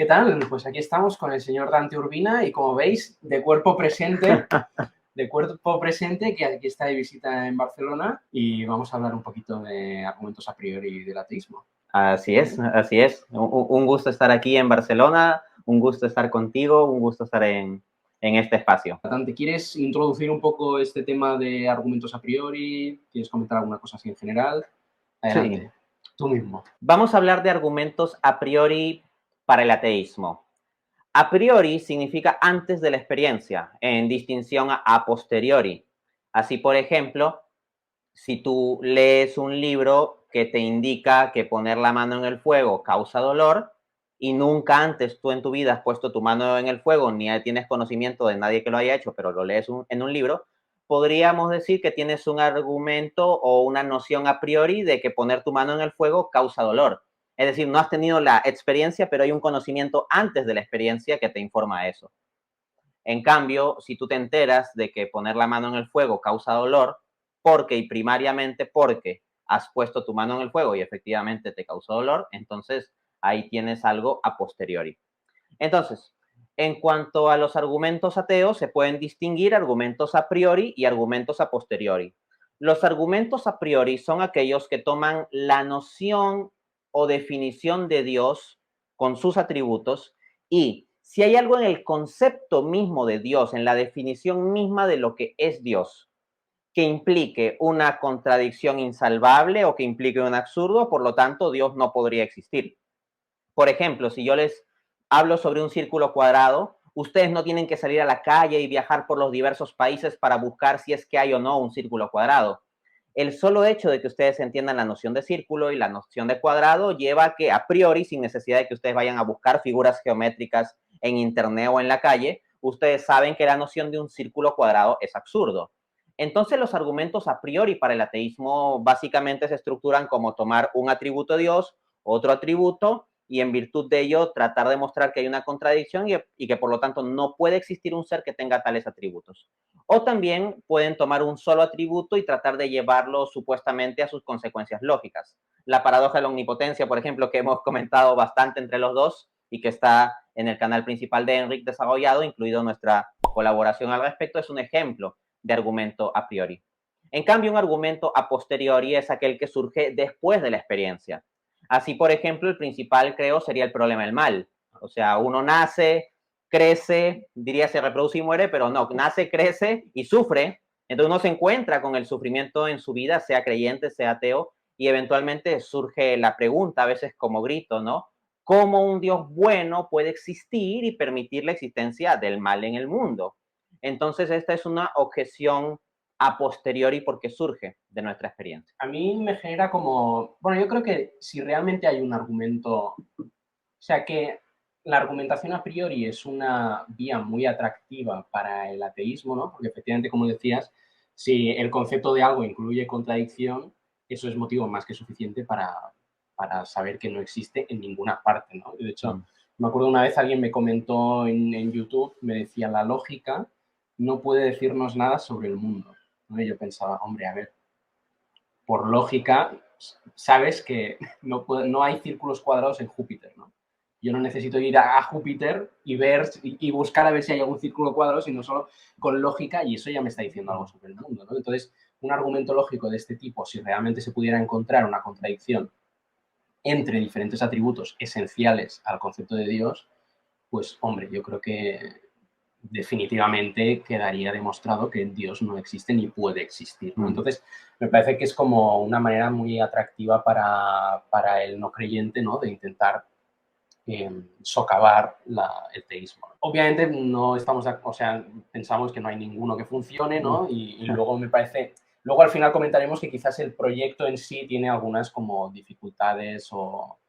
¿Qué tal? Pues aquí estamos con el señor Dante Urbina y como veis, de cuerpo presente, que aquí está de visita en Barcelona y vamos a hablar un poquito de argumentos a priori del ateísmo. Así es, así es. Un gusto estar aquí en Barcelona, un gusto estar contigo, un gusto estar en este espacio. Dante, ¿quieres introducir un poco este tema de argumentos a priori? ¿Quieres comentar alguna cosa así en general? Adelante, Sí. tú mismo. Vamos a hablar de argumentos a priori para el ateísmo. A priori significa antes de la experiencia, en distinción a posteriori. Así, por ejemplo, si tú lees un libro que te indica que poner la mano en el fuego causa dolor y nunca antes tú en tu vida has puesto tu mano en el fuego ni tienes conocimiento de nadie que lo haya hecho, pero lo lees en un libro, podríamos decir que tienes un argumento o una noción a priori de que poner tu mano en el fuego causa dolor. Es decir, no has tenido la experiencia, pero hay un conocimiento antes de la experiencia que te informa eso. En cambio, si tú te enteras de que poner la mano en el fuego causa dolor, porque y primariamente porque has puesto tu mano en el fuego y efectivamente te causó dolor, entonces ahí tienes algo a posteriori. Entonces, en cuanto a los argumentos ateos, se pueden distinguir argumentos a priori y argumentos a posteriori. Los argumentos a priori son aquellos que toman la noción o definición de Dios con sus atributos y si hay algo en el concepto mismo de Dios, en la definición misma de lo que es Dios, que implique una contradicción insalvable o que implique un absurdo, por lo tanto, Dios no podría existir. Por ejemplo, si yo les hablo sobre un círculo cuadrado, ustedes no tienen que salir a la calle y viajar por los diversos países para buscar si es que hay o no un círculo cuadrado. El solo hecho de que ustedes entiendan la noción de círculo y la noción de cuadrado lleva a que a priori, sin necesidad de que ustedes vayan a buscar figuras geométricas en internet o en la calle, ustedes saben que la noción de un círculo cuadrado es absurdo. Entonces los argumentos a priori para el ateísmo básicamente se estructuran como tomar un atributo de Dios, otro atributo, y en virtud de ello tratar de mostrar que hay una contradicción y que por lo tanto no puede existir un ser que tenga tales atributos. O también pueden tomar un solo atributo y tratar de llevarlo supuestamente a sus consecuencias lógicas. La paradoja de la omnipotencia, por ejemplo, que hemos comentado bastante entre los dos y que está en el canal principal de Enric desarrollado, incluido nuestra colaboración al respecto, es un ejemplo de argumento a priori. En cambio, un argumento a posteriori es aquel que surge después de la experiencia. Así, por ejemplo, el principal, creo, sería el problema del mal. O sea, uno nace, crece, diría se reproduce y muere, pero no, nace, crece y sufre. Entonces uno se encuentra con el sufrimiento en su vida, sea creyente, sea ateo, y eventualmente surge la pregunta, a veces como grito, ¿no? ¿Cómo un Dios bueno puede existir y permitir la existencia del mal en el mundo? Entonces esta es una objeción a posteriori porque surge de nuestra experiencia. A mí me genera como, bueno, yo creo que si realmente hay un argumento, o sea que la argumentación a priori es una vía muy atractiva para el ateísmo, ¿no? Porque efectivamente, como decías, si el concepto de algo incluye contradicción, eso es motivo más que suficiente para saber que no existe en ninguna parte, ¿no? De hecho, me acuerdo una vez alguien me comentó en YouTube, me decía, la lógica no puede decirnos nada sobre el mundo, ¿no? Y yo pensaba, hombre, a ver, por lógica, sabes que no hay círculos cuadrados en Júpiter, ¿no? Yo no necesito ir a Júpiter y ver y buscar a ver si hay algún círculo cuadrado, sino solo con lógica, y eso ya me está diciendo algo sobre el mundo, ¿no? Entonces, un argumento lógico de este tipo, si realmente se pudiera encontrar una contradicción entre diferentes atributos esenciales al concepto de Dios, pues, hombre, yo creo que definitivamente quedaría demostrado que Dios no existe ni puede existir, ¿no? Entonces, me parece que es como una manera muy atractiva para el no creyente, ¿no? De intentar socavar el teísmo. Obviamente no estamos, o sea, pensamos que no hay ninguno que funcione, ¿no? Y luego me parece, luego al final comentaremos que quizás el proyecto en sí tiene algunas como dificultades o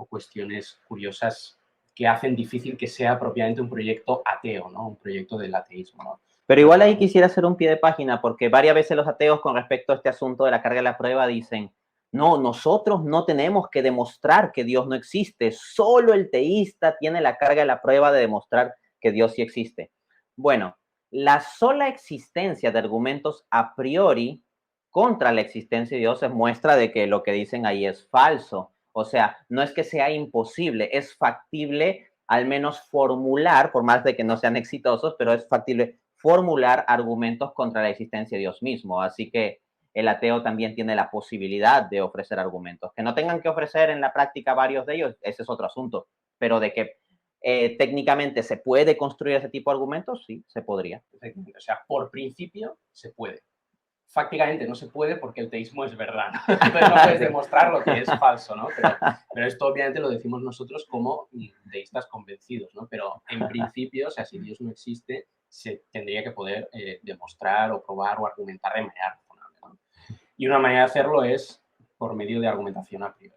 cuestiones curiosas que hacen difícil que sea propiamente un proyecto ateo, ¿no? Un proyecto del ateísmo, ¿no? Pero igual ahí quisiera hacer un pie de página, porque varias veces los ateos con respecto a este asunto de la carga de la prueba dicen, no, nosotros no tenemos que demostrar que Dios no existe, solo el teísta tiene la carga de la prueba de demostrar que Dios sí existe. Bueno, la sola existencia de argumentos a priori contra la existencia de Dios es muestra de que lo que dicen ahí es falso. O sea, no es que sea imposible, es factible al menos formular, por más de que no sean exitosos, pero es factible formular argumentos contra la existencia de Dios mismo. Así que el ateo también tiene la posibilidad de ofrecer argumentos. Que no tengan que ofrecer en la práctica varios de ellos, ese es otro asunto, pero de que técnicamente se puede construir ese tipo de argumentos, sí, se podría. O sea, por principio se puede. Fácticamente no se puede porque el teísmo es verdad, ¿no? Entonces no puedes demostrar lo que es falso, ¿no? Pero esto obviamente lo decimos nosotros como teístas convencidos, ¿no? Pero en principio, o sea, si Dios no existe, se tendría que poder demostrar o probar o argumentar de manera razonable, ¿no? Y una manera de hacerlo es por medio de argumentación a priori.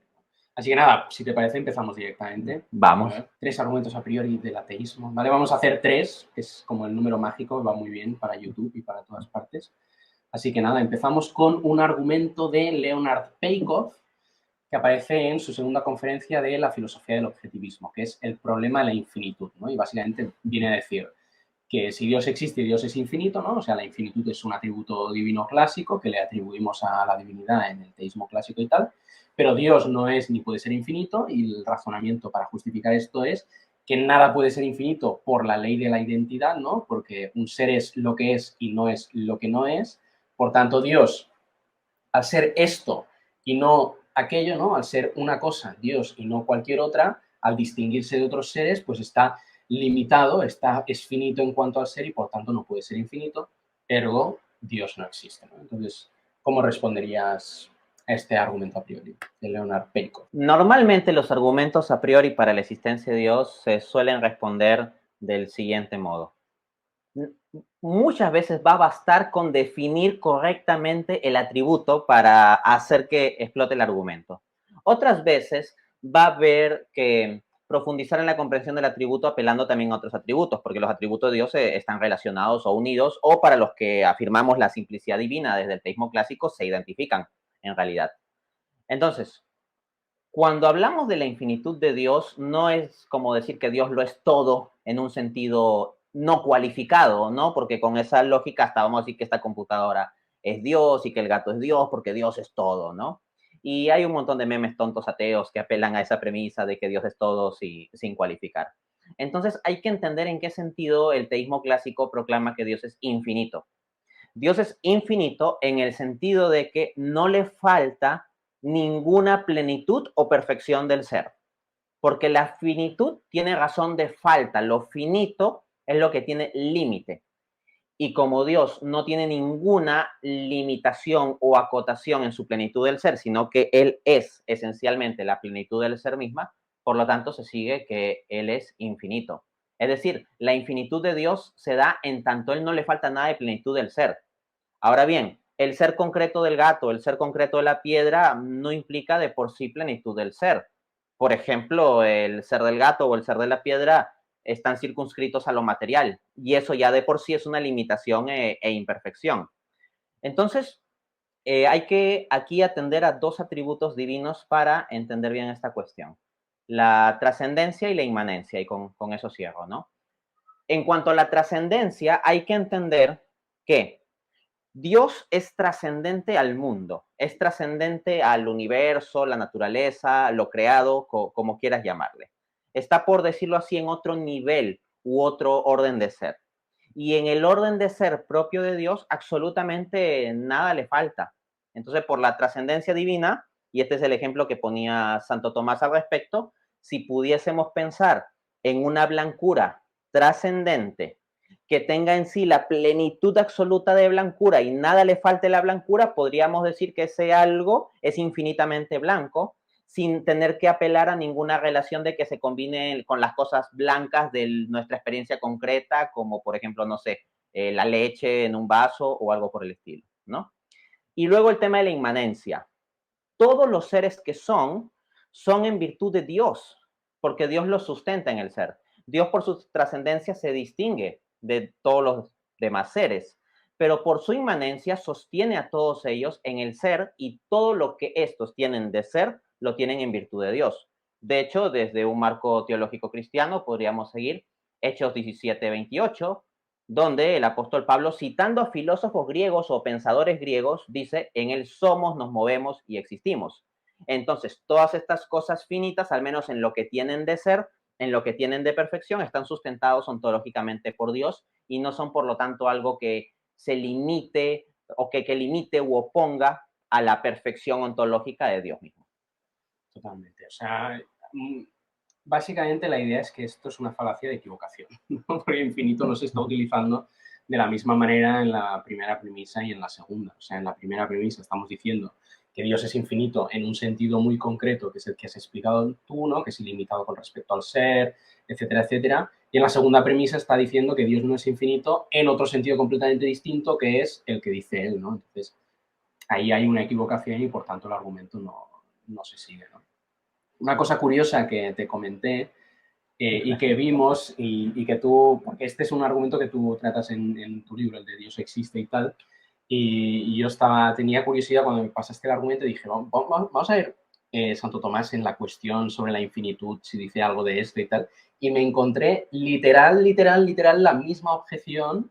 Así que nada, si te parece, empezamos directamente. Vamos. 3 argumentos a priori del ateísmo, ¿vale? Vamos a hacer 3, que es como el número mágico, va muy bien para YouTube y para todas partes. Así que nada, empezamos con un argumento de Leonard Peikoff, que aparece en su segunda conferencia de la filosofía del objetivismo, que es el problema de la infinitud, ¿no? Y básicamente viene a decir que si Dios existe y Dios es infinito, ¿no? O sea, la infinitud es un atributo divino clásico que le atribuimos a la divinidad en el teísmo clásico y tal, pero Dios no es ni puede ser infinito y el razonamiento para justificar esto es que nada puede ser infinito por la ley de la identidad, ¿no? Porque un ser es lo que es y no es lo que no es. Por tanto, Dios, al ser esto y no aquello, ¿no? Al ser una cosa, Dios, y no cualquier otra, al distinguirse de otros seres, pues está limitado, es finito en cuanto al ser y por tanto no puede ser infinito, ergo Dios no existe, ¿no? Entonces, ¿cómo responderías a este argumento a priori de Leonard Peikoff? Normalmente los argumentos a priori para la existencia de Dios se suelen responder del siguiente modo. Muchas veces va a bastar con definir correctamente el atributo para hacer que explote el argumento. Otras veces va a haber que profundizar en la comprensión del atributo apelando también a otros atributos, porque los atributos de Dios están relacionados o unidos, o para los que afirmamos la simplicidad divina desde el teísmo clásico, se identifican en realidad. Entonces, cuando hablamos de la infinitud de Dios, no es como decir que Dios lo es todo en un sentido no cualificado, ¿no? Porque con esa lógica hasta vamos a decir que esta computadora es Dios y que el gato es Dios porque Dios es todo, ¿no? Y hay un montón de memes tontos ateos que apelan a esa premisa de que Dios es todo sin cualificar. Entonces hay que entender en qué sentido el teísmo clásico proclama que Dios es infinito. Dios es infinito en el sentido de que no le falta ninguna plenitud o perfección del ser, porque la finitud tiene razón de falta, lo finito es lo que tiene límite. Y como Dios no tiene ninguna limitación o acotación en su plenitud del ser, sino que Él es esencialmente la plenitud del ser misma, por lo tanto se sigue que Él es infinito. Es decir, la infinitud de Dios se da en tanto Él no le falta nada de plenitud del ser. Ahora bien, el ser concreto del gato, el ser concreto de la piedra, no implica de por sí plenitud del ser. Por ejemplo, el ser del gato o el ser de la piedra están circunscritos a lo material y eso ya de por sí es una limitación e imperfección. Entonces, hay que aquí atender a dos atributos divinos para entender bien esta cuestión. La trascendencia y la inmanencia, y con eso cierro, ¿no? En cuanto a la trascendencia, hay que entender que Dios es trascendente al mundo, es trascendente al universo, la naturaleza, lo creado, como quieras llamarle. Está, por decirlo así, en otro nivel u otro orden de ser. Y en el orden de ser propio de Dios, absolutamente nada le falta. Entonces, por la trascendencia divina, y este es el ejemplo que ponía Santo Tomás al respecto, si pudiésemos pensar en una blancura trascendente que tenga en sí la plenitud absoluta de blancura y nada le falte la blancura, podríamos decir que ese algo es infinitamente blanco, sin tener que apelar a ninguna relación de que se combine con las cosas blancas de nuestra experiencia concreta, como por ejemplo, no sé, la leche en un vaso o algo por el estilo, ¿no? Y luego el tema de la inmanencia. Todos los seres que son en virtud de Dios, porque Dios los sustenta en el ser. Dios por su trascendencia se distingue de todos los demás seres, pero por su inmanencia sostiene a todos ellos en el ser y todo lo que estos tienen de ser lo tienen en virtud de Dios. De hecho, desde un marco teológico cristiano podríamos seguir Hechos 17:28, donde el apóstol Pablo, citando a filósofos griegos o pensadores griegos, dice, en él somos, nos movemos y existimos. Entonces, todas estas cosas finitas, al menos en lo que tienen de ser, en lo que tienen de perfección están sustentados ontológicamente por Dios y no son, por lo tanto, algo que se limite o que limite u oponga a la perfección ontológica de Dios mismo. Totalmente. O sea, básicamente la idea es que esto es una falacia de equivocación, ¿no? Porque infinito no se está utilizando de la misma manera en la primera premisa y en la segunda. O sea, en la primera premisa estamos diciendo que Dios es infinito en un sentido muy concreto, que es el que has explicado tú, ¿no? Que es ilimitado con respecto al ser, etcétera, etcétera. Y en la segunda premisa está diciendo que Dios no es infinito en otro sentido completamente distinto, que es el que dice él, ¿no? Entonces, ahí hay una equivocación y, por tanto, el argumento no se sigue, ¿no? Una cosa curiosa que te comenté y que vimos y que tú, porque este es un argumento que tú tratas en tu libro, el de Dios existe y tal, y yo tenía curiosidad cuando me pasaste el argumento y dije, vamos a ver Santo Tomás en la cuestión sobre la infinitud, si dice algo de esto y tal, y me encontré literal la misma objeción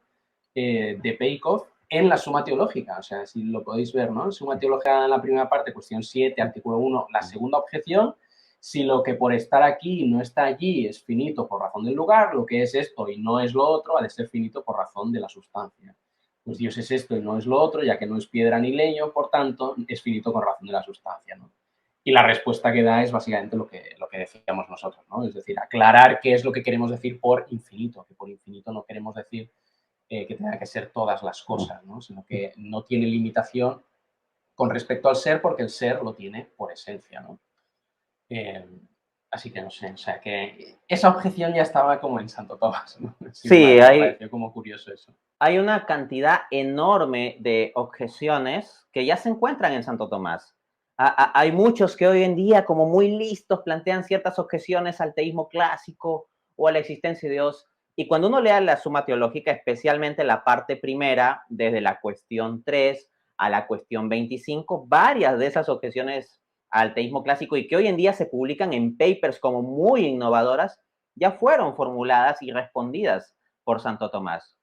de Peikov en la Suma Teológica, o sea, si lo podéis ver, ¿no? Suma Teológica en la primera parte, cuestión 7, artículo 1, la segunda objeción, si lo que por estar aquí y no está allí es finito por razón del lugar, lo que es esto y no es lo otro ha de ser finito por razón de la sustancia. Pues Dios es esto y no es lo otro, ya que no es piedra ni leño, por tanto, es finito con razón de la sustancia, ¿no? Y la respuesta que da es básicamente lo que decíamos nosotros, ¿no? Es decir, aclarar qué es lo que queremos decir por infinito, que por infinito no queremos decir que tenga que ser todas las cosas, ¿no? Sino que no tiene limitación con respecto al ser porque el ser lo tiene por esencia, ¿no? Así que no sé, o sea que esa objeción ya estaba como en Santo Tomás, ¿no? Sí, Sí, me pareció como curioso eso. hay una cantidad enorme de objeciones que ya se encuentran en Santo Tomás. Hay muchos que hoy en día, como muy listos, plantean ciertas objeciones al teísmo clásico o a la existencia de Dios. Y cuando uno lea la Suma Teológica, especialmente la parte primera, desde la cuestión 3 a la cuestión 25, varias de esas objeciones al teísmo clásico y que hoy en día se publican en papers como muy innovadoras, ya fueron formuladas y respondidas por Santo Tomás.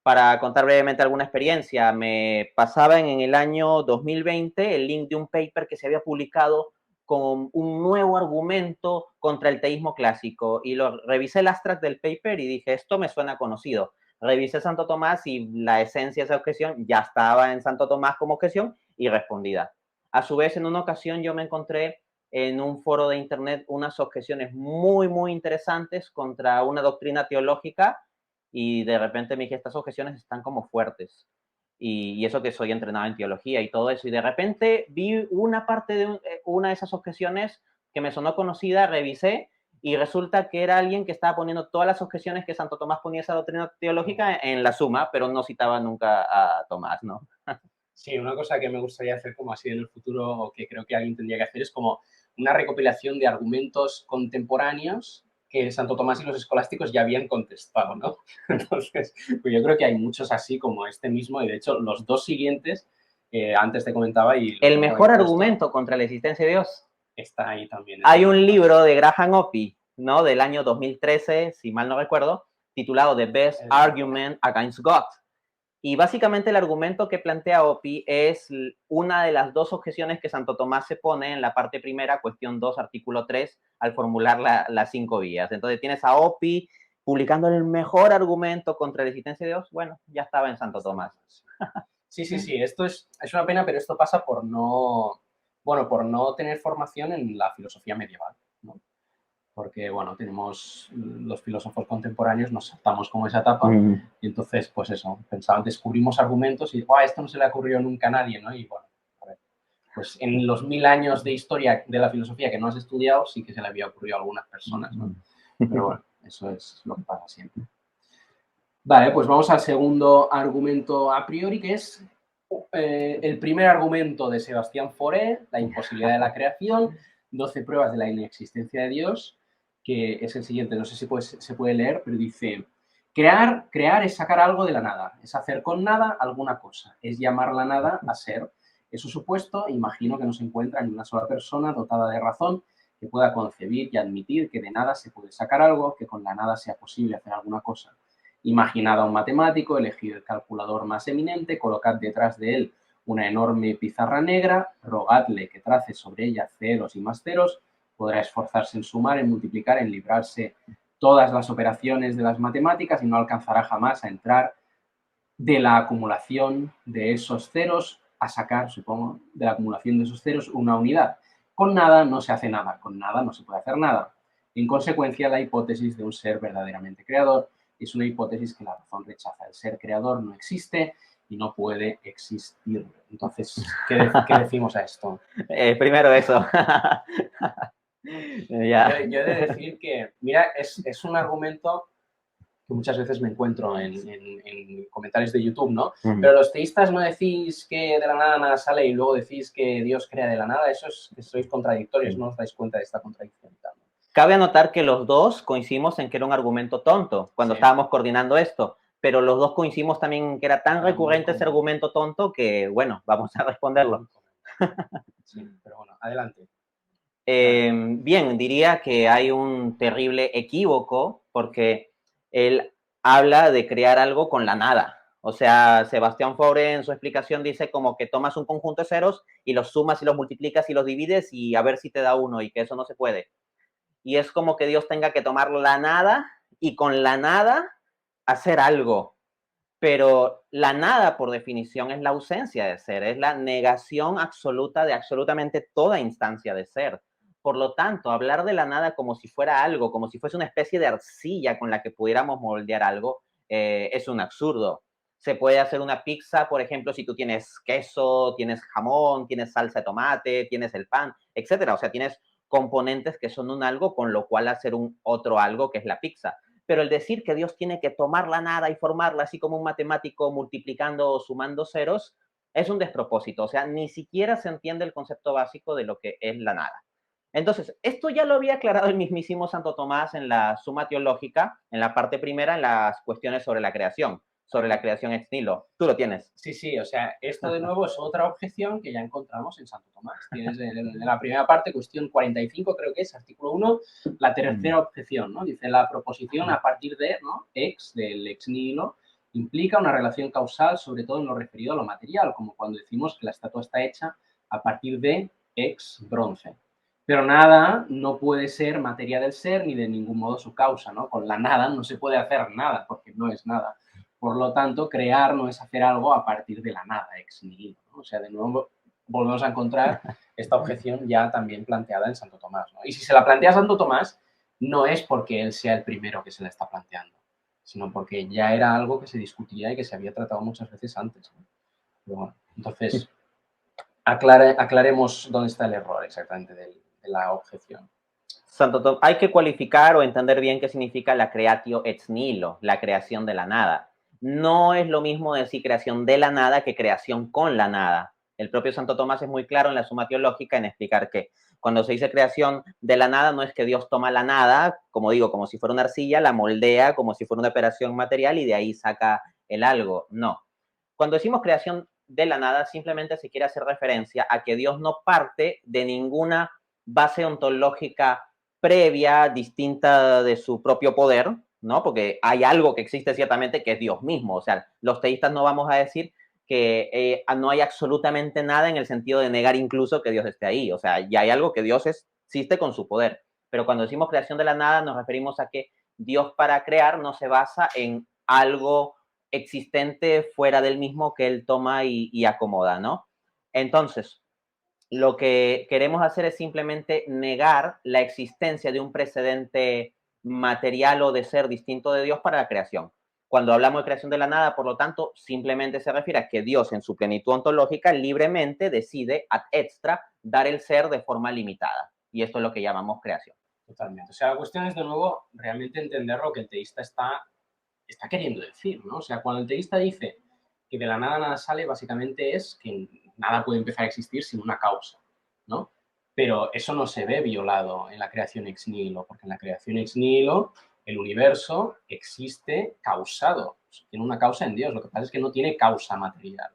Para contar brevemente alguna experiencia, me pasaban en el año 2020 el link de un paper que se había publicado con un nuevo argumento contra el teísmo clásico y revisé el abstract del paper y dije, esto me suena conocido. Revisé Santo Tomás y la esencia de esa objeción ya estaba en Santo Tomás como objeción y respondida. A su vez, en una ocasión yo me encontré en un foro de internet unas objeciones muy interesantes contra una doctrina teológica y de repente me dije, estas objeciones están como fuertes. Y eso que soy entrenado en teología y todo eso. Y de repente vi una parte de una de esas objeciones que me sonó conocida, revisé y resulta que era alguien que estaba poniendo todas las objeciones que Santo Tomás ponía esa doctrina teológica en la suma, pero no citaba nunca a Tomás, ¿no? Sí, una cosa que me gustaría hacer como así en el futuro, o que creo que alguien tendría que hacer, es como una recopilación de argumentos contemporáneos que Santo Tomás y los escolásticos ya habían contestado, ¿no? Entonces, pues yo creo que hay muchos así como este mismo, y de hecho los dos siguientes, antes te comentaba y el mejor argumento contra la existencia de Dios está ahí también. Hay un libro de Graham Oppy, ¿no? Del año 2013, si mal no recuerdo, titulado The Best Argument Against God. Y básicamente el argumento que plantea Oppy es una de las dos objeciones que Santo Tomás se pone en la parte primera, cuestión 2, artículo 3, al formular las 5 vías. Entonces tienes a Oppy publicando el mejor argumento contra la existencia de Dios. Bueno, ya estaba en Santo Tomás. Sí, esto es una pena, pero esto pasa por por no tener formación en la filosofía medieval, ¿no? Porque, bueno, tenemos los filósofos contemporáneos, nos saltamos como esa etapa y entonces, pues eso, descubrimos argumentos y esto no se le ocurrió nunca a nadie, ¿no? Y bueno, a ver, pues en los 1000 años de historia de la filosofía que no has estudiado, sí que se le había ocurrido a algunas personas, ¿no? Pero bueno, eso es lo que pasa siempre. Vale, pues vamos al segundo argumento a priori, que es el primer argumento de Sebastián Fauré, la imposibilidad de la creación, 12 pruebas de la inexistencia de Dios, que es el siguiente, no sé si se puede leer, pero dice, crear es sacar algo de la nada, es hacer con nada alguna cosa, es llamar la nada a ser. Eso supuesto, imagino que no se encuentra en una sola persona dotada de razón que pueda concebir y admitir que de nada se puede sacar algo, que con la nada sea posible hacer alguna cosa. Imaginad a un matemático, elegid el calculador más eminente, colocad detrás de él una enorme pizarra negra, rogadle que trace sobre ella ceros y más ceros, podrá esforzarse en sumar, en multiplicar, en librarse todas las operaciones de las matemáticas y no alcanzará jamás a entrar de la acumulación de esos ceros a sacar, supongo, de la acumulación de esos ceros una unidad. Con nada no se hace nada, con nada no se puede hacer nada. En consecuencia, la hipótesis de un ser verdaderamente creador es una hipótesis que la razón rechaza. El ser creador no existe y no puede existir. Entonces, ¿qué decimos a esto? Primero eso. Ya. Yo he de decir que, mira, es un argumento que muchas veces me encuentro en comentarios de YouTube, ¿no? Pero los teístas no decís que de la nada nada sale y luego decís que Dios crea de la nada. Eso es que sois contradictorios, no os dais cuenta de esta contradicción. Cabe anotar que los dos coincidimos en que era un argumento tonto cuando estábamos coordinando esto, pero los dos coincidimos también en que era tan recurrente ese argumento tonto que, bueno, vamos a responderlo. Sí, pero bueno, adelante. Bien, diría que hay un terrible equívoco porque él habla de crear algo con la nada. O sea, Sebastián Faure en su explicación dice como que tomas un conjunto de ceros y los sumas y los multiplicas y los divides y a ver si te da uno y que eso no se puede. Y es como que Dios tenga que tomar la nada y con la nada hacer algo. Pero la nada, por definición, es la ausencia de ser, es la negación absoluta de absolutamente toda instancia de ser. Por lo tanto, hablar de la nada como si fuera algo, como si fuese una especie de arcilla con la que pudiéramos moldear algo, es un absurdo. Se puede hacer una pizza, por ejemplo, si tú tienes queso, tienes jamón, tienes salsa de tomate, tienes el pan, etcétera. O sea, tienes componentes que son un algo, con lo cual hacer un otro algo que es la pizza. Pero el decir que Dios tiene que tomar la nada y formarla así como un matemático multiplicando o sumando ceros es un despropósito. O sea, ni siquiera se entiende el concepto básico de lo que es la nada. Entonces, esto ya lo había aclarado el mismísimo Santo Tomás en la Suma Teológica, en la parte primera, en las cuestiones sobre la creación ex nihilo. Tú lo tienes. Sí, sí, o sea, esto de nuevo es otra objeción que ya encontramos en Santo Tomás. Tienes en la primera parte, cuestión 45, creo que es, artículo 1, la tercera objeción, ¿no? Dice, la proposición a partir de, ¿no? Del ex nihilo, implica una relación causal, sobre todo en lo referido a lo material, como cuando decimos que la estatua está hecha a partir de ex bronce. Pero nada no puede ser materia del ser ni de ningún modo su causa, ¿no? Con la nada no se puede hacer nada, porque no es nada. Por lo tanto, crear no es hacer algo a partir de la nada, ex nihilo, ¿no? O sea, de nuevo volvemos a encontrar esta objeción ya también planteada en Santo Tomás, ¿no? Y si se la plantea Santo Tomás, no es porque él sea el primero que se la está planteando, sino porque ya era algo que se discutía y que se había tratado muchas veces antes, ¿no? Pero bueno, entonces, aclaremos dónde está el error exactamente de la objeción. Hay que cualificar o entender bien qué significa la creatio ex nihilo, la creación de la nada. No es lo mismo decir creación de la nada que creación con la nada. El propio Santo Tomás es muy claro en la Suma Teológica en explicar que cuando se dice creación de la nada no es que Dios toma la nada, como digo, como si fuera una arcilla, la moldea como si fuera una operación material y de ahí saca el algo. No. Cuando decimos creación de la nada, simplemente se quiere hacer referencia a que Dios no parte de ninguna base ontológica previa, distinta de su propio poder, ¿no? Porque hay algo que existe ciertamente que es Dios mismo. O sea, los teístas no vamos a decir que no hay absolutamente nada en el sentido de negar incluso que Dios esté ahí. O sea, ya hay algo que Dios existe con su poder. Pero cuando decimos creación de la nada, nos referimos a que Dios para crear no se basa en algo existente fuera del mismo que él toma y acomoda, ¿no? Entonces, lo que queremos hacer es simplemente negar la existencia de un precedente material o de ser distinto de Dios para la creación. Cuando hablamos de creación de la nada, por lo tanto, simplemente se refiere a que Dios en su plenitud ontológica libremente decide ad extra dar el ser de forma limitada. Y esto es lo que llamamos creación. Totalmente. O sea, la cuestión es de nuevo realmente entender lo que el teísta está queriendo decir, ¿no? O sea, cuando el teísta dice que de la nada nada sale, básicamente es que nada puede empezar a existir sin una causa, ¿no? Pero eso no se ve violado en la creación ex nihilo, porque en la creación ex nihilo el universo existe causado, tiene una causa en Dios, lo que pasa es que no tiene causa material.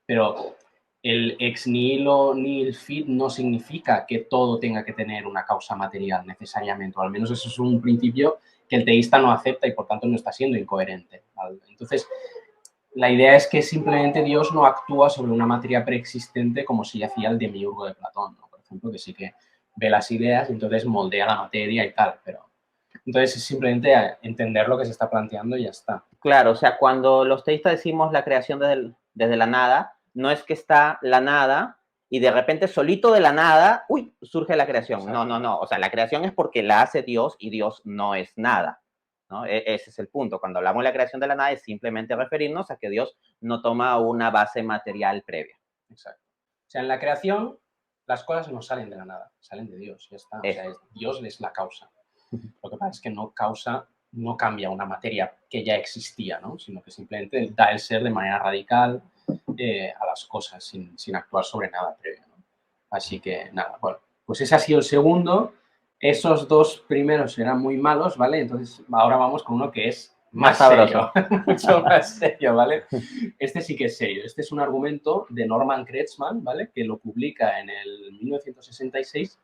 Pero el ex nihilo nihil fit no significa que todo tenga que tener una causa material necesariamente, o al menos eso es un principio que el teísta no acepta y por tanto no está siendo incoherente, ¿vale? Entonces, la idea es que simplemente Dios no actúa sobre una materia preexistente como si hacía el demiurgo de Platón, ¿no? Por ejemplo, que sí que ve las ideas y entonces moldea la materia y tal, pero entonces es simplemente entender lo que se está planteando y ya está. Claro, o sea, cuando los teístas decimos la creación desde la nada, no es que está la nada y de repente solito de la nada, uy, surge la creación. Exacto. No, no, no. O sea, la creación es porque la hace Dios y Dios no es nada, ¿no? Ese es el punto. Cuando hablamos de la creación de la nada es simplemente referirnos a que Dios no toma una base material previa. Exacto. O sea, en la creación las cosas no salen de la nada, salen de Dios, ya está. O sea, Dios es la causa. Lo que pasa es que no cambia una materia que ya existía, ¿no? Sino que simplemente da el ser de manera radical a las cosas, sin actuar sobre nada previo, ¿no? Así que nada, bueno, pues ese ha sido el segundo. Esos dos primeros eran muy malos, ¿vale? Entonces ahora vamos con uno que es más serio, mucho más serio, ¿vale? Este sí que es serio. Este es un argumento de Norman Kretschmann, ¿vale? Que lo publica en el 1966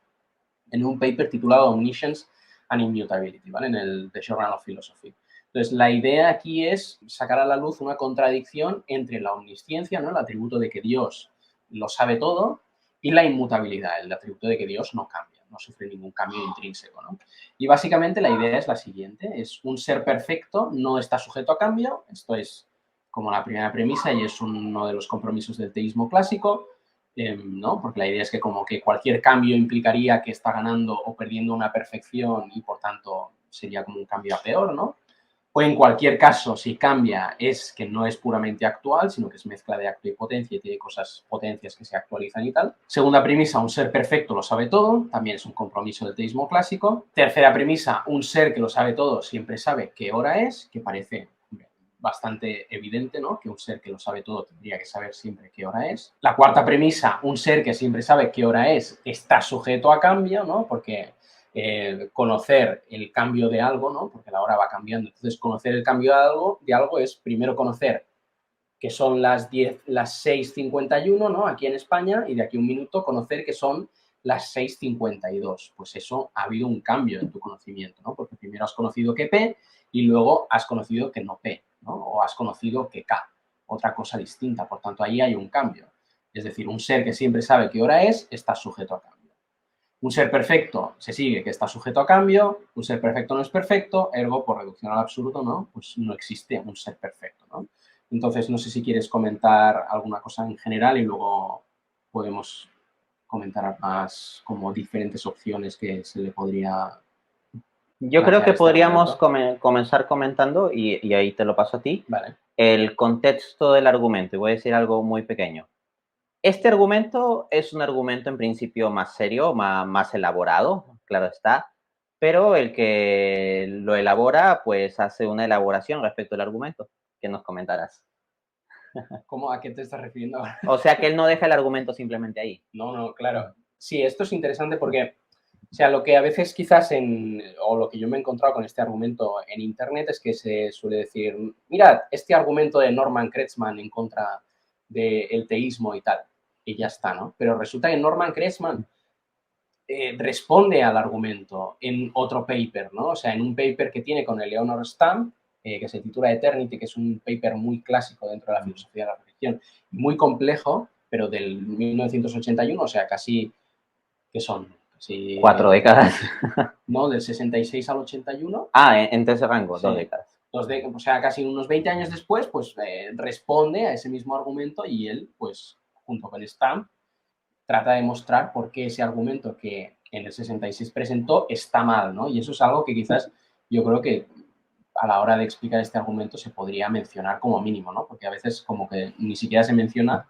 en un paper titulado Omniscience and Immutability, ¿vale? En el The Journal of Philosophy. Entonces, la idea aquí es sacar a la luz una contradicción entre la omnisciencia, ¿no? El atributo de que Dios lo sabe todo, y la inmutabilidad, el atributo de que Dios no cambia, no sufre ningún cambio intrínseco, ¿no? Y básicamente la idea es la siguiente, es un ser perfecto, no está sujeto a cambio, esto es como la primera premisa y es uno de los compromisos del teísmo clásico, ¿no? Porque la idea es que como que cualquier cambio implicaría que está ganando o perdiendo una perfección y por tanto sería como un cambio a peor, ¿no? O en cualquier caso, si cambia, es que no es puramente actual, sino que es mezcla de acto y potencia y tiene potencias que se actualizan y tal. Segunda premisa, un ser perfecto lo sabe todo, también es un compromiso del teísmo clásico. Tercera premisa, un ser que lo sabe todo siempre sabe qué hora es, que parece bastante evidente, ¿no? Que un ser que lo sabe todo tendría que saber siempre qué hora es. La cuarta premisa, un ser que siempre sabe qué hora es, está sujeto a cambio, ¿no? Porque conocer el cambio de algo, ¿no? Porque la hora va cambiando. Entonces, conocer el cambio de algo es primero conocer que son las 6:51, ¿no? Aquí en España, y de aquí a un minuto conocer que son las 6:52. Pues eso, ha habido un cambio en tu conocimiento, ¿no? Porque primero has conocido que P y luego has conocido que no P, ¿no? O has conocido que K, otra cosa distinta. Por tanto, ahí hay un cambio. Es decir, un ser que siempre sabe qué hora es, está sujeto a cambio. Un ser perfecto se sigue que está sujeto a cambio, un ser perfecto no es perfecto, ergo, por reducción al absurdo, ¿no? Pues no existe un ser perfecto, ¿no? Entonces, no sé si quieres comentar alguna cosa en general y luego podemos comentar más como diferentes opciones que se le podría Yo creo plantear que a este podríamos argumento. comenzar comentando, y ahí te lo paso a ti, Vale. el contexto del argumento. Y voy a decir algo muy pequeño. Este argumento es un argumento en principio más serio, más elaborado, claro está, pero el que lo elabora, pues hace una elaboración respecto al argumento, que nos comentarás. ¿Cómo, a qué te estás refiriendo ahora? O sea que él no deja el argumento simplemente ahí. No, no, claro. Sí, esto es interesante porque, o sea, lo que a veces quizás o lo que yo me he encontrado con este argumento en Internet es que se suele decir, mirad, este argumento de Norman Kretschmann en contra del teísmo y tal, y ya está, ¿no? Pero resulta que Norman Kretschmann responde al argumento en otro paper, ¿no? O sea, en un paper que tiene con Eleanor Stamp, que se titula Eternity, que es un paper muy clásico dentro de la filosofía de la religión, muy complejo, pero del 1981, o sea, casi, ¿qué son? Casi, 4 décadas. no, del 66 al 81. Ah, entre ese rango, Sí. 2 décadas. O sea, casi unos 20 años después, pues responde a ese mismo argumento y él, pues, junto con Stamp, trata de mostrar por qué ese argumento que en el 66 presentó está mal, ¿no? Y eso es algo que quizás yo creo que a la hora de explicar este argumento se podría mencionar como mínimo, ¿no? Porque a veces como que ni siquiera se menciona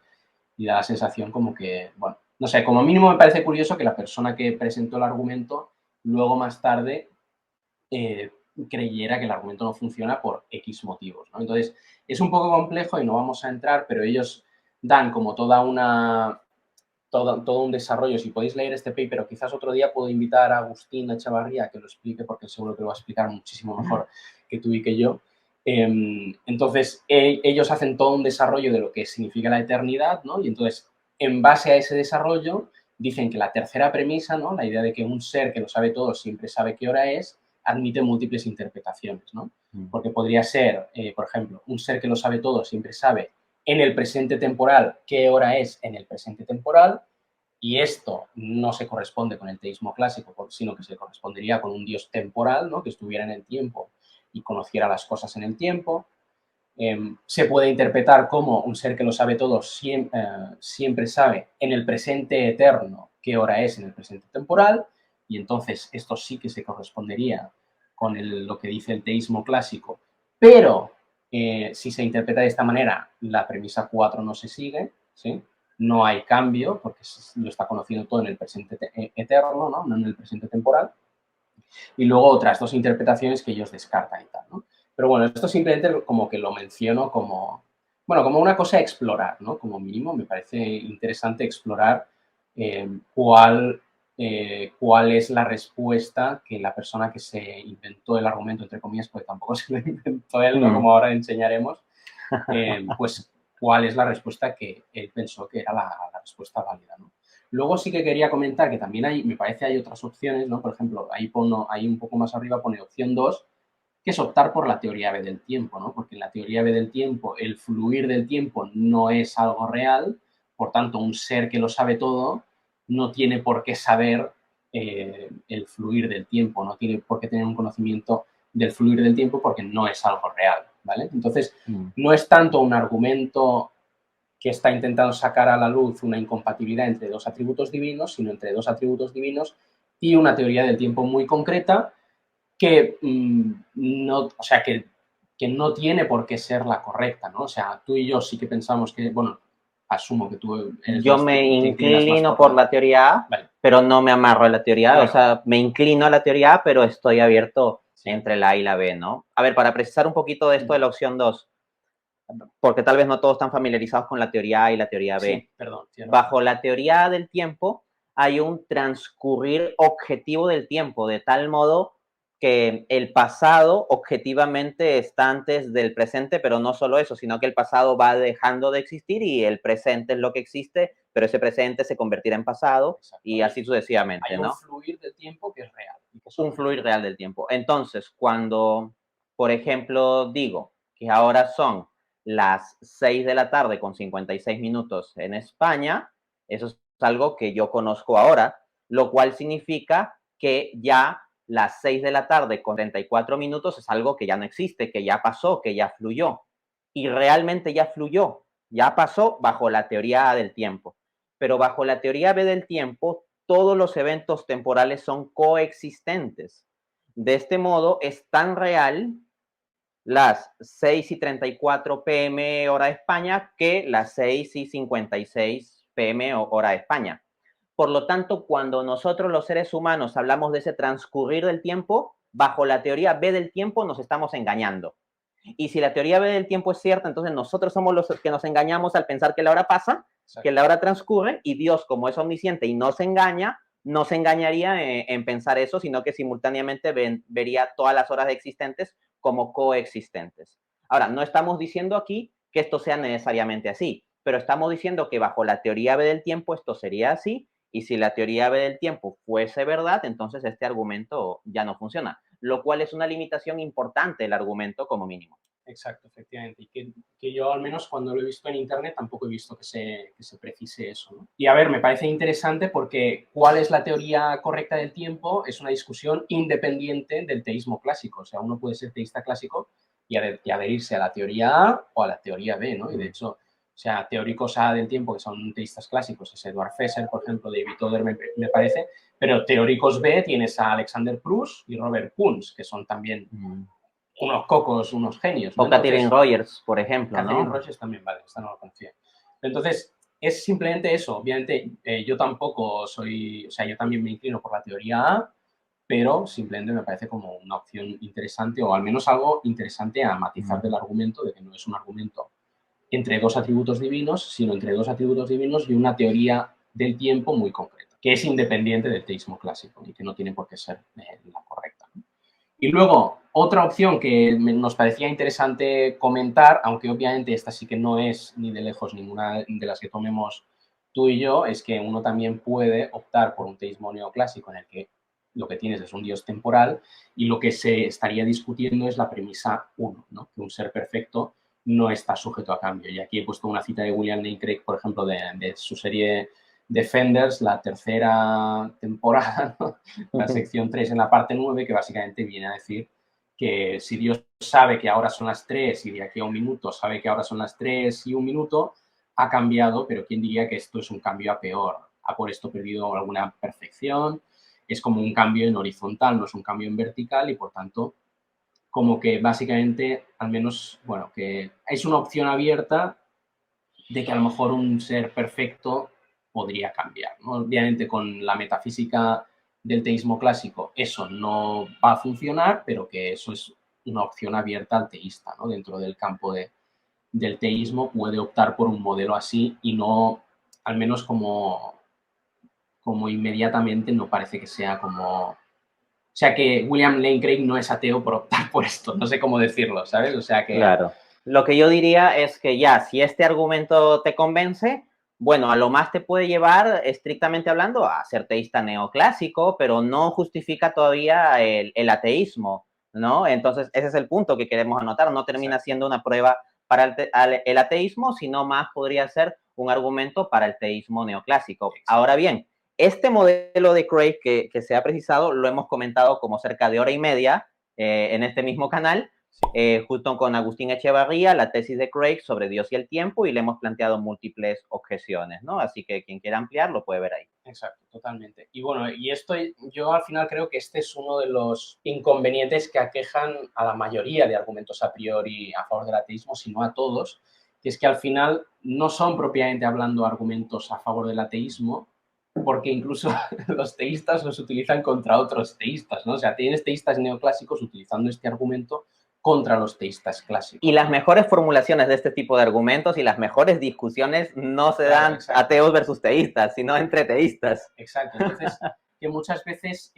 y da la sensación como que, bueno, no sé, como mínimo me parece curioso que la persona que presentó el argumento luego más tarde creyera que el argumento no funciona por X motivos, ¿no? Entonces, es un poco complejo y no vamos a entrar, pero ellos dan como todo un desarrollo. Si podéis leer este paper, o quizás otro día puedo invitar a Agustín Echavarría a que lo explique, porque seguro que lo va a explicar muchísimo mejor que tú y que yo. Entonces, ellos hacen todo un desarrollo de lo que significa la eternidad, ¿no? Y entonces, en base a ese desarrollo, dicen que la tercera premisa, ¿no? La idea de que un ser que lo sabe todo siempre sabe qué hora es, admite múltiples interpretaciones, ¿no? Porque podría ser, por ejemplo, un ser que lo sabe todo siempre sabe en el presente temporal qué hora es en el presente temporal, y esto no se corresponde con el teísmo clásico, sino que se correspondería con un dios temporal, ¿no? Que estuviera en el tiempo y conociera las cosas en el tiempo. Se puede interpretar como un ser que lo sabe todo siempre sabe en el presente eterno qué hora es en el presente temporal, y entonces esto sí que se correspondería con lo que dice el teísmo clásico, pero si se interpreta de esta manera, la premisa 4 no se sigue, ¿sí? No hay cambio, porque lo está conociendo todo en el presente eterno, ¿no? No en el presente temporal. Y luego otras dos interpretaciones que ellos descartan y tal, ¿no? Pero bueno, esto simplemente como que lo menciono como, bueno, como una cosa a explorar, ¿no? Como mínimo me parece interesante explorar cuál es la respuesta que la persona que se inventó el argumento, entre comillas, porque tampoco se lo inventó él, ¿no? Como ahora enseñaremos, pues cuál es la respuesta que él pensó que era la respuesta válida, ¿no? Luego sí que quería comentar que también me parece hay otras opciones, ¿no? Por ejemplo, ahí un poco más arriba pone opción 2, que es optar por la teoría B del tiempo, ¿no? Porque en la teoría B del tiempo el fluir del tiempo no es algo real, por tanto, un ser que lo sabe todo no tiene por qué saber el fluir del tiempo, no tiene por qué tener un conocimiento del fluir del tiempo porque no es algo real, ¿vale? Entonces, no es tanto un argumento que está intentando sacar a la luz una incompatibilidad entre dos atributos divinos, sino entre dos atributos divinos y una teoría del tiempo muy concreta que no, o sea, que no tiene por qué ser la correcta, ¿no? O sea, tú y yo sí que pensamos que, bueno, asumo que tú eres Yo más, me te inclinas más inclino por por la teoría A, vale, pero no me amarro a la teoría A. claro. O sea, me inclino a la teoría A, pero estoy abierto Sí. entre la A y la B, ¿no? A ver, para precisar un poquito de esto de la opción 2, porque tal vez no todos están familiarizados con la teoría A y la teoría B. Sí, perdón. Bajo la teoría A del tiempo hay un transcurrir objetivo del tiempo, de tal modo que el pasado objetivamente está antes del presente, pero no solo eso, sino que el pasado va dejando de existir y el presente es lo que existe, pero ese presente se convertirá en pasado. Exacto. Y así sucesivamente, hay ¿no? un fluir del tiempo que es real. Un fluir real del tiempo. Entonces, cuando, por ejemplo, digo que ahora son las 6 de la tarde con 56 minutos en España, eso es algo que yo conozco ahora, lo cual significa que ya las 6 de la tarde con 34 minutos es algo que ya no existe, que ya pasó, que ya fluyó. Y realmente ya fluyó, ya pasó bajo la teoría A del tiempo. Pero bajo la teoría B del tiempo, todos los eventos temporales son coexistentes. De este modo, es tan real las 6:34 pm hora de España que las 6:56 pm hora de España. Por lo tanto, cuando nosotros los seres humanos hablamos de ese transcurrir del tiempo, bajo la teoría B del tiempo nos estamos engañando. Y si la teoría B del tiempo es cierta, entonces nosotros somos los que nos engañamos al pensar que la hora pasa, que la hora transcurre, y Dios, como es omnisciente y no se engaña, no se engañaría en pensar eso, sino que simultáneamente vería todas las horas existentes como coexistentes. Ahora, no estamos diciendo aquí que esto sea necesariamente así, pero estamos diciendo que bajo la teoría B del tiempo esto sería así, y si la teoría B del tiempo fuese verdad, entonces este argumento ya no funciona, lo cual es una limitación importante del argumento como mínimo. Exacto, efectivamente. Y que yo, al menos cuando lo he visto en Internet, tampoco he visto que se precise eso, ¿no? Y a ver, me parece interesante porque cuál es la teoría correcta del tiempo es una discusión independiente del teísmo clásico. O sea, uno puede ser teísta clásico y adherirse a la teoría A o a la teoría B, ¿no? Y de hecho, o sea, teóricos A del tiempo que son teístas clásicos es Edward Fesser, por ejemplo, David Toder, me parece, pero teóricos B tienes a Alexander Proust y Robert Kuhns, que son también unos cocos, unos genios, ¿no? O Catherine Rogers, por ejemplo, Catherine ¿no? Rogers también, vale, esta no lo conocía. Entonces, es simplemente eso. Obviamente, yo tampoco soy, o sea, yo también me inclino por la teoría A, pero simplemente me parece como una opción interesante, o al menos algo interesante a matizar del argumento, de que no es un argumento entre dos atributos divinos, sino entre dos atributos divinos y una teoría del tiempo muy concreta, que es independiente del teísmo clásico y que no tiene por qué ser la correcta, ¿no? Y luego, otra opción que nos parecía interesante comentar, aunque obviamente esta sí que no es ni de lejos ninguna de las que tomemos tú y yo, es que uno también puede optar por un teísmo neoclásico en el que lo que tienes es un dios temporal y lo que se estaría discutiendo es la premisa 1, ¿no? Que un ser perfecto no está sujeto a cambio. Y aquí he puesto una cita de William Lane Craig, por ejemplo, de su serie Defenders, la tercera temporada, ¿no? La sección 3 en la parte 9, que básicamente viene a decir que si Dios sabe que ahora son las 3 y de aquí a un minuto sabe que ahora son las 3 y un minuto, ha cambiado, pero ¿quién diría que esto es un cambio a peor? ¿Ha por esto perdido alguna perfección? Es como un cambio en horizontal, no es un cambio en vertical y por tanto como que básicamente, al menos, bueno, que es una opción abierta de que a lo mejor un ser perfecto podría cambiar, ¿no? Obviamente con la metafísica del teísmo clásico eso no va a funcionar, pero que eso es una opción abierta al teísta, ¿no? Dentro del campo del teísmo puede optar por un modelo así y no, al menos como inmediatamente no parece que sea como... O sea, que William Lane Craig no es ateo por optar por esto, no sé cómo decirlo, ¿sabes? O sea que... Claro. Lo que yo diría es que ya, si este argumento te convence, bueno, a lo más te puede llevar, estrictamente hablando, a ser teísta neoclásico, pero no justifica todavía el ateísmo, ¿no? Entonces, ese es el punto que queremos anotar. No termina siendo una prueba para el ateísmo, sino más podría ser un argumento para el teísmo neoclásico. Ahora bien, este modelo de Craig que se ha precisado lo hemos comentado como cerca de hora y media en este mismo canal, junto con Agustín Echevarría, la tesis de Craig sobre Dios y el tiempo, y le hemos planteado múltiples objeciones, ¿no? Así que quien quiera ampliar lo puede ver ahí. Exacto, totalmente. Y bueno, y esto yo al final creo que este es uno de los inconvenientes que aquejan a la mayoría de argumentos a priori a favor del ateísmo, sino a todos, que es que al final no son propiamente hablando argumentos a favor del ateísmo, porque incluso los teístas los utilizan contra otros teístas, ¿no? O sea, tienes teístas neoclásicos utilizando este argumento contra los teístas clásicos. Y las mejores formulaciones de este tipo de argumentos y las mejores discusiones no se dan ateos versus teístas, sino entre teístas. Exacto. Entonces, que muchas veces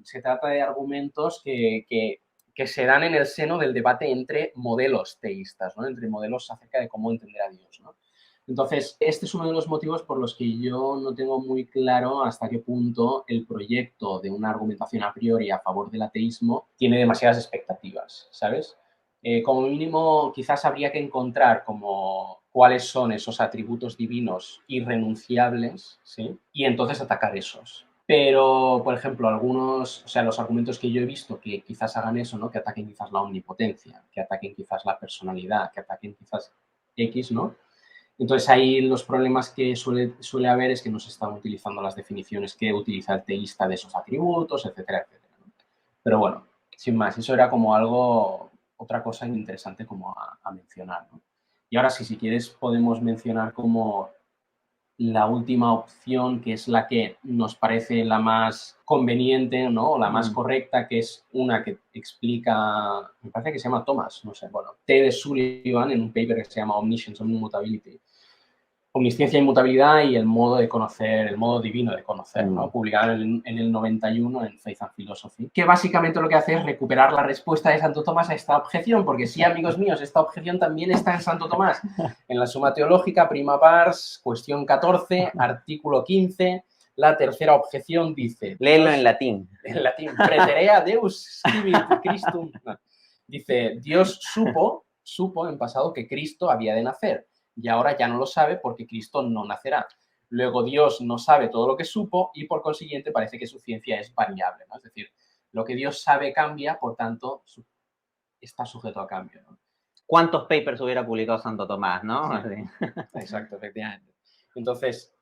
se trata de argumentos que se dan en el seno del debate entre modelos teístas, ¿no? Entre modelos acerca de cómo entender a Dios, ¿no? Entonces, este es uno de los motivos por los que yo no tengo muy claro hasta qué punto el proyecto de una argumentación a priori a favor del ateísmo tiene demasiadas expectativas, ¿sabes? Como mínimo, quizás habría que encontrar como cuáles son esos atributos divinos irrenunciables, ¿sí? Y entonces atacar esos. Pero, por ejemplo, algunos, o sea, los argumentos que yo he visto que quizás hagan eso, ¿no? Que ataquen quizás la omnipotencia, que ataquen quizás la personalidad, que ataquen quizás X, ¿no? Entonces ahí los problemas que suele haber es que no se están utilizando las definiciones que utiliza el teísta de esos atributos, etcétera, etcétera, ¿no? Pero bueno, sin más, eso era como algo, otra cosa interesante como a mencionar, ¿no? Y ahora sí, si quieres podemos mencionar como la última opción, que es la que nos parece la más conveniente, ¿no? O la más correcta, que es una que explica, me parece que se llama Thomas, no sé, bueno, T. de Sullivan en un paper que se llama Omniscience and Immutability. Omnisciencia e inmutabilidad y el modo de conocer, el modo divino de conocer, ¿no? Publicado en el 91 en Faith and Philosophy, que básicamente lo que hace es recuperar la respuesta de Santo Tomás a esta objeción, porque sí, amigos míos, esta objeción también está en Santo Tomás, en la Suma Teológica, prima pars, cuestión 14, artículo 15, la tercera objeción dice... Léelo en latín. En latín, preterea Deus scibit Christum. No. Dice, Dios supo en pasado que Cristo había de nacer, y ahora ya no lo sabe porque Cristo no nacerá. Luego Dios no sabe todo lo que supo y por consiguiente parece que su ciencia es variable, ¿no? Es decir, lo que Dios sabe cambia, por tanto, está sujeto a cambio, ¿no? ¿Cuántos papers hubiera publicado Santo Tomás, no? Sí. Exacto, efectivamente. Entonces,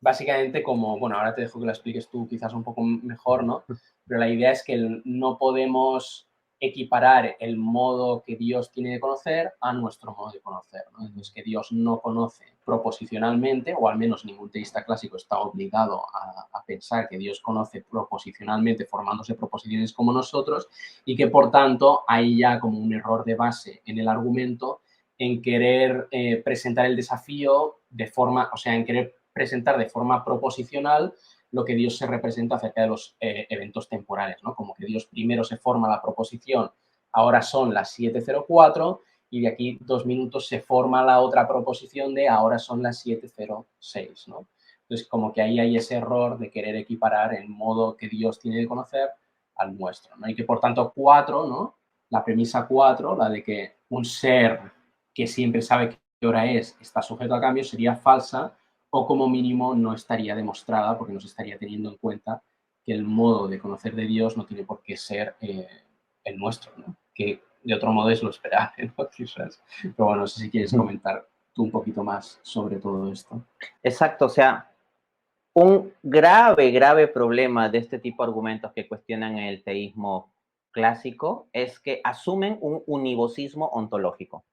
básicamente como, bueno, ahora te dejo que lo expliques tú quizás un poco mejor, ¿no? Pero la idea es que no podemos equiparar el modo que Dios tiene de conocer a nuestro modo de conocer, ¿no? Entonces, que Dios no conoce proposicionalmente, o al menos ningún teísta clásico está obligado a pensar que Dios conoce proposicionalmente, formándose proposiciones como nosotros, y que, por tanto, hay ya como un error de base en el argumento en querer presentar el desafío de forma, o sea, en querer presentar de forma proposicional lo que Dios se representa acerca de los eventos temporales, ¿no? Como que Dios primero se forma la proposición, ahora son las 7:04 y de aquí 2 minutos se forma la otra proposición de ahora son las 7:06, ¿no? Entonces, como que ahí hay ese error de querer equiparar el modo que Dios tiene de conocer al nuestro, ¿no? Y que, por tanto, 4, ¿no? La premisa 4, la de que un ser que siempre sabe qué hora es, está sujeto a cambio, sería falsa, o como mínimo no estaría demostrada porque no se estaría teniendo en cuenta que el modo de conocer de Dios no tiene por qué ser el nuestro, ¿no? Que de otro modo es lo esperable, ¿no? Quizás. Pero bueno, no sé si quieres comentar tú un poquito más sobre todo esto. Exacto, o sea, un grave, grave problema de este tipo de argumentos que cuestionan el teísmo clásico es que asumen un univocismo ontológico.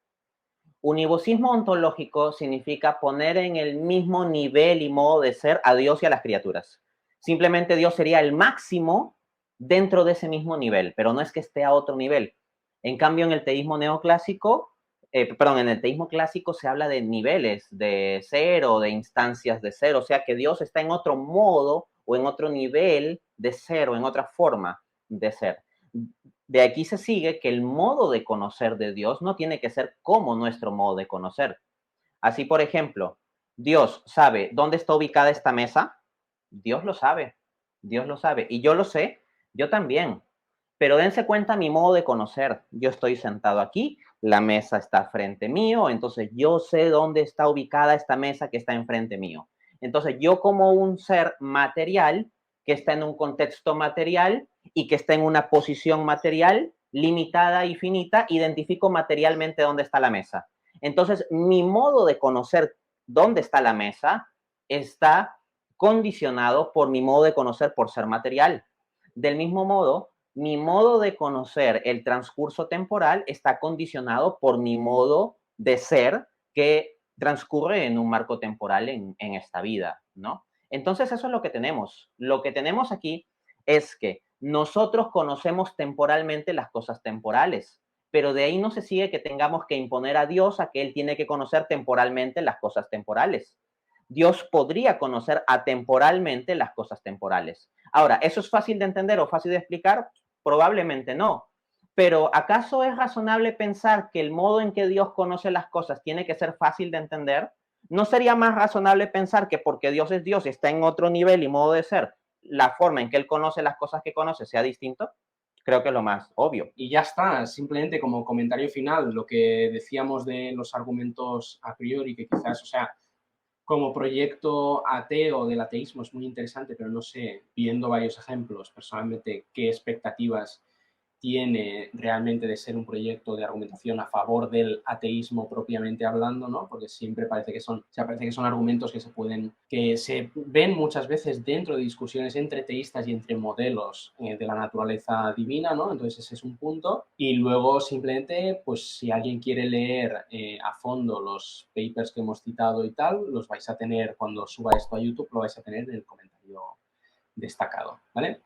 Univocismo ontológico significa poner en el mismo nivel y modo de ser a Dios y a las criaturas. Simplemente Dios sería el máximo dentro de ese mismo nivel, pero no es que esté a otro nivel. En cambio, en el teísmo neoclásico, en el teísmo clásico se habla de niveles, de ser o de instancias de ser, o sea que Dios está en otro modo o en otro nivel de ser o en otra forma de ser. De aquí se sigue que el modo de conocer de Dios no tiene que ser como nuestro modo de conocer. Así, por ejemplo, Dios sabe dónde está ubicada esta mesa. Dios lo sabe. Dios lo sabe. Y yo lo sé. Yo también. Pero dense cuenta mi modo de conocer. Yo estoy sentado aquí, la mesa está frente mío, entonces yo sé dónde está ubicada esta mesa que está enfrente mío. Entonces yo como un ser material que está en un contexto material y que está en una posición material limitada y finita, identifico materialmente dónde está la mesa. Entonces mi modo de conocer dónde está la mesa está condicionado por mi modo de conocer por ser material. Del mismo modo, mi modo de conocer el transcurso temporal está condicionado por mi modo de ser que transcurre en un marco temporal en esta vida, ¿no? Entonces eso es lo que tenemos. Lo que tenemos aquí es que nosotros conocemos temporalmente las cosas temporales, pero de ahí no se sigue que tengamos que imponer a Dios a que Él tiene que conocer temporalmente las cosas temporales. Dios podría conocer atemporalmente las cosas temporales. Ahora, ¿eso es fácil de entender o fácil de explicar? Probablemente no. Pero ¿acaso es razonable pensar que el modo en que Dios conoce las cosas tiene que ser fácil de entender? ¿No sería más razonable pensar que porque Dios es Dios y está en otro nivel y modo de ser, la forma en que Él conoce las cosas que conoce sea distinto? Creo que es lo más obvio. Y ya está, simplemente como comentario final, lo que decíamos de los argumentos a priori, que quizás, o sea, como proyecto ateo del ateísmo es muy interesante, pero no sé, viendo varios ejemplos, personalmente, qué expectativas tiene realmente de ser un proyecto de argumentación a favor del ateísmo propiamente hablando, ¿no? Porque siempre parece que son, o sea, parece que son argumentos que se ven muchas veces dentro de discusiones entre teístas y entre modelos de la naturaleza divina, ¿no? Entonces ese es un punto. Y luego simplemente, pues si alguien quiere leer a fondo los papers que hemos citado y tal, los vais a tener cuando suba esto a YouTube, lo vais a tener en el comentario destacado, ¿vale?